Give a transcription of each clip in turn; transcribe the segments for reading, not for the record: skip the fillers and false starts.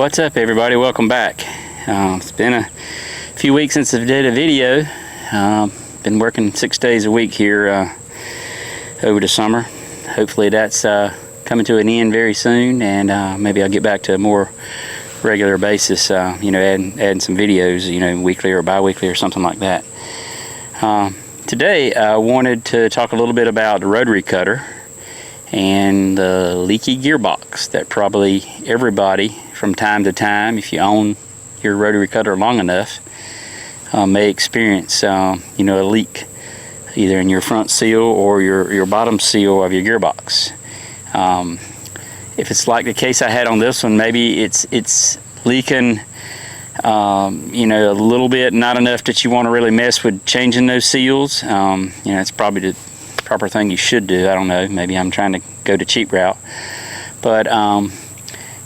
What's up, everybody? Welcome back. It's been a few weeks since I did a video. Been working 6 days a week here over the summer. Hopefully that's coming to an end very soon, and maybe I'll get back to a more regular basis, adding some videos, weekly or bi-weekly or something like that. Today I wanted to talk a little bit about the rotary cutter and the leaky gearbox that probably everybody from time to time, if you own your rotary cutter long enough, may experience a leak either in your front seal or your bottom seal of your gearbox. If it's like the case I had on this one, maybe it's leaking a little bit, not enough that you want to really mess with changing those seals. It's probably the proper thing you should do. I don't know, maybe I'm trying to go the cheap route, but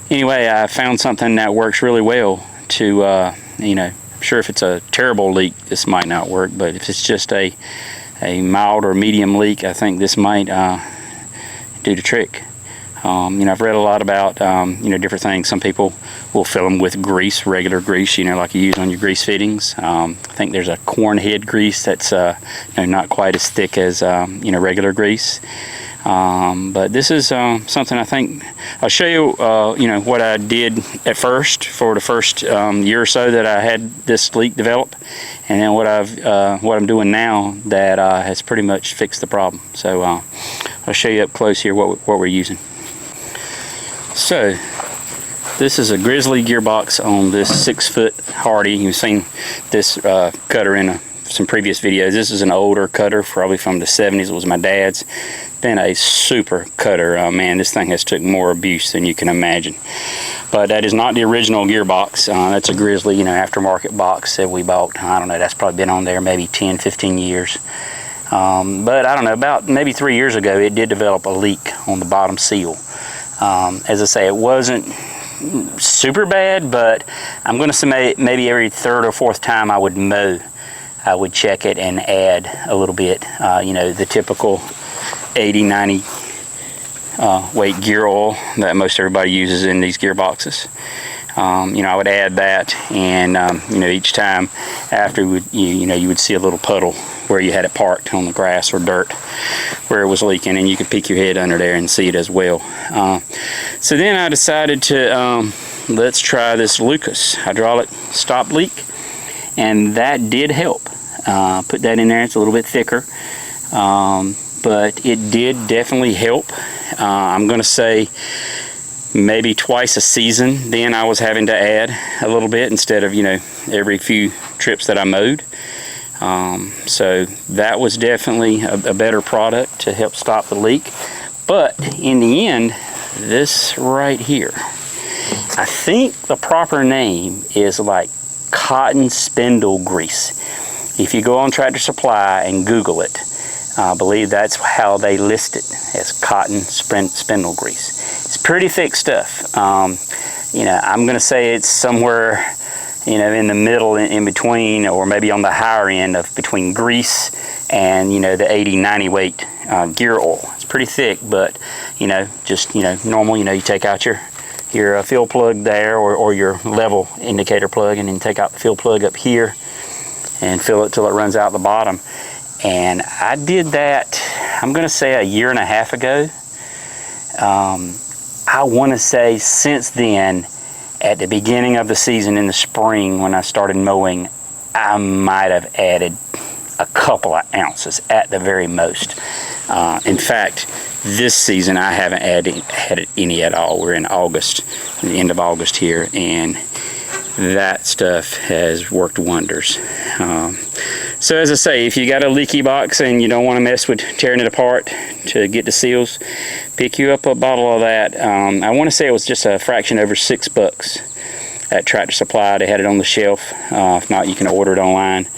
anyway, I found something that works really well to I'm sure if it's a terrible leak this might not work, but if it's just a mild or medium leak, I think this might do the trick. I've read a lot about different things. Some people will fill them with grease, regular grease, like you use on your grease fittings. I think there's a corn head grease that's not quite as thick as regular grease. But this is something I think I'll show you. What I did at first for the first year or so that I had this leak develop, and then what I'm doing now that has pretty much fixed the problem. So I'll show you up close here what we're using. So this is a Grizzly gearbox on this 6-foot Hardy. You've seen this cutter in some previous videos. This is an older cutter, probably from the 70s. It was my dad's. Been a super cutter. Man, this thing has took more abuse than you can imagine. But that is not the original gearbox. That's a Grizzly, aftermarket box that we bought. I don't know, that's probably been on there maybe 10, 15 years. But I don't know, about maybe 3 years ago, it did develop a leak on the bottom seal. As I say, it wasn't super bad, but I'm going to say maybe every third or fourth time I would mow, I would check it and add a little bit, the typical 80-90 weight gear oil that most everybody uses in these gearboxes. I would add that, and each time after you would see a little puddle where you had it parked on the grass or dirt where it was leaking, and you could peek your head under there and see it as well. So then I decided to let's try this Lucas hydraulic stop leak, and that did help. Put that in there. It's a little bit thicker, but it did definitely help. I'm going to say maybe twice a season then I was having to add a little bit instead of every few trips that I mowed. So that was definitely a better product to help stop the leak. But in the end, this right here, I think the proper name is like Cotton Spindle Grease. If you go on Tractor Supply and Google it, I believe that's how they list it, as Cotton Spindle Grease. It's pretty thick stuff. I'm going to say it's somewhere in the middle, in between, or maybe on the higher end of between grease and the 80-90 weight gear oil. It's pretty thick, but just normal. You take out your fill plug there, or your level indicator plug, and then take out the fill plug up here and fill it till it runs out the bottom. And I did that, I'm going to say, a year and a half ago. I want to say since then, at the beginning of the season in the spring when I started mowing, I might have added a couple of ounces at the very most. In fact, this season I haven't added any at all. We're in August, the end of August here, and that stuff has worked wonders. So as I say, if you got a leaky box and you don't want to mess with tearing it apart to get the seals, pick you up a bottle of that. I want to say it was just a fraction over $6 at Tractor Supply. They had it on the shelf. If not, you can order it online.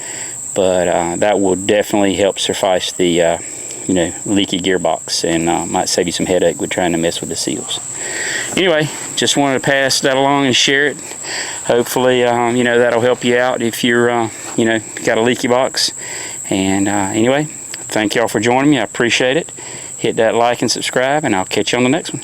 But that will definitely help suffice the leaky gearbox, and might save you some headache with trying to mess with the seals. Anyway, just wanted to pass that along and share it. Hopefully, that'll help you out if you're, got a leaky box. And anyway, thank y'all for joining me. I appreciate it. Hit that like and subscribe, and I'll catch you on the next one.